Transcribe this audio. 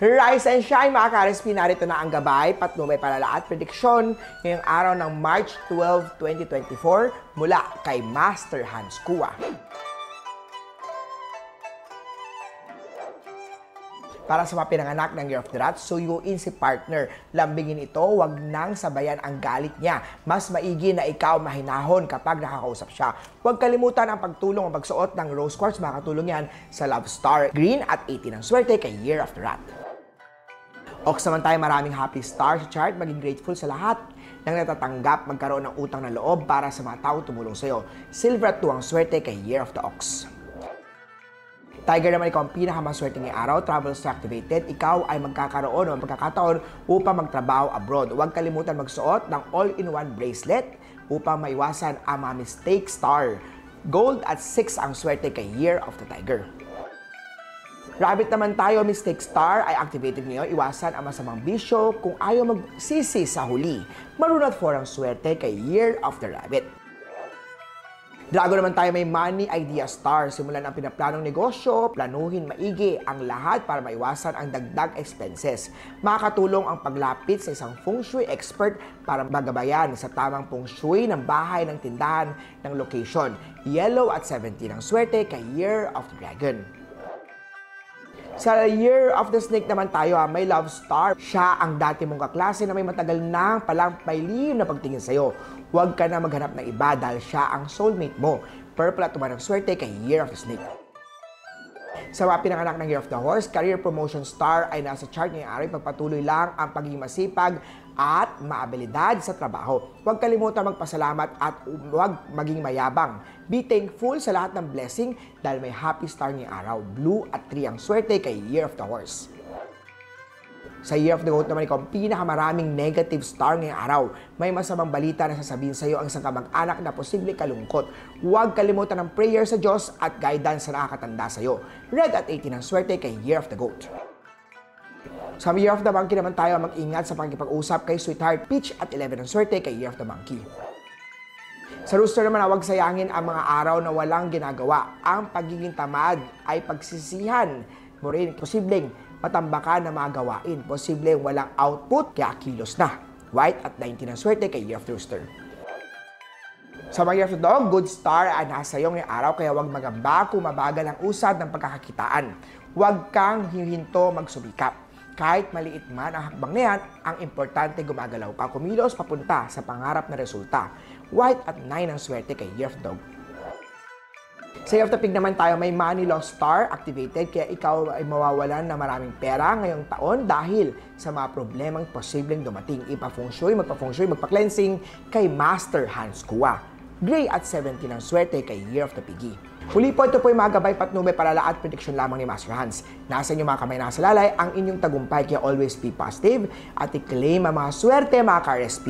Rise and shine mga ka-RSP, narito na ang gabay, patnubay, palala at prediksyon ngayong araw ng March 12, 2024 mula kay Master Hans Kua. Para sa mga pinanganak ng Year of the Rat, suyuin si partner. Lambingin ito, wag nang sabayan ang galit niya. Mas maigi na ikaw mahinahon kapag nakakausap siya. Huwag kalimutan ang pagtulong o pagsuot ng rose quartz. Makakatulong yan sa Love Star. Green at 18 ang swerte kay Year of the Rat. Ox naman tayo, maraming happy star sa chart. Maging grateful sa lahat ng natatanggap magkaroon ng utang na loob para sa mga taong tumulong sa iyo. Silver at 2 ang swerte kay Year of the Ox. Tiger naman, ikaw ang pinakamaswerte ngayong araw. Travel star activated. Ikaw ay magkakaroon o magkakataon upang magtrabaho abroad. Huwag kalimutan magsuot ng all-in-one bracelet upang maiwasan ang mga mistake star. Gold at 6 ang swerte kay Year of the Tiger. Rabbit naman tayo, mistake star ay activated ngayon. Iwasan ang masamang bisyo kung ayaw magsisi sa huli. Maroon at 4 ang swerte kay Year of the Rabbit. Dragon naman tayo, may money idea star. Simulan ang pinaplanong negosyo, planuhin maigi ang lahat para maiwasan ang dagdag expenses. Makakatulong ang paglapit sa isang feng shui expert para magabayan sa tamang feng shui ng bahay, ng tindahan, ng location. Yellow at 17 ang swerte kay Year of the Dragon. Sa Year of the Snake naman tayo, may love star. Siya ang dati mong kaklase na may matagal nang palang pailihim na pagtingin sa'yo. Huwag ka na maghanap ng iba dahil siya ang soulmate mo. Purple at 1 ang swerte kay Year of the Snake. Sa mga pinanganak ng Year of the Horse, career promotion star ay nasa chart ngayong araw. Pagpatuloy lang ang pagiging masipag at maabilidad sa trabaho. Huwag kalimutan magpasalamat at huwag maging mayabang. Be thankful sa lahat ng blessing dahil may happy star ngayong araw. Blue at 3 ang swerte kay Year of the Horse. Sa Year of the Goat naman, ikaw ang pinakamaraming negative star ngayong araw. May masamang balita na sasabihin sa iyo ang isang kamag-anak na posibleng kalungkot. Huwag kalimutan ng prayer sa Diyos at guidance sa nakakatanda sa iyo. Red at 18 ang swerte kay Year of the Goat. Sa Year of the Monkey naman tayo, mag-ingat sa pakikipag-usap kay Sweetheart. Peach at 11 ang swerte kay Year of the Monkey. Sa Rooster naman, huwag sayangin ang mga araw na walang ginagawa. Ang pagiging tamad ay pagsisihan mo rin. Posibleng matambakan na mga gawain. Posibleng walang output, kaya kilos na. White at 19 ang swerte kay Year of the Rooster. Sa mga Year of the Dog, good star ay nasa iyo ngayong araw, kaya huwag magamba kung mabagal ang usad ng pagkakakitaan. Huwag kang hihinto magsumikap. Kahit maliit man ang hakbang na yan, ang importante gumagalaw ka, kumilos papunta sa pangarap na resulta. White at 9 ang swerte kay Year of the Dog. Sa Year of the Pig naman tayo, may money loss star activated, kaya ikaw ay mawawalan ng maraming pera ngayong taon dahil sa mga problemang posibleng dumating. Ipa-feng shui, magpa-feng shui, magpa-cleansing kay Master Hans Kua. Gray at 17 ang swerte kay Year of the Piggy. Huli po, ito po yung mga gabay, patnubay, palala at prediksyon lamang ni Master Hans. Nasa inyo mga kamay, nasa lalay ang inyong tagumpay, kaya always be positive at i-claim ang mga swerte mga ka-RSP.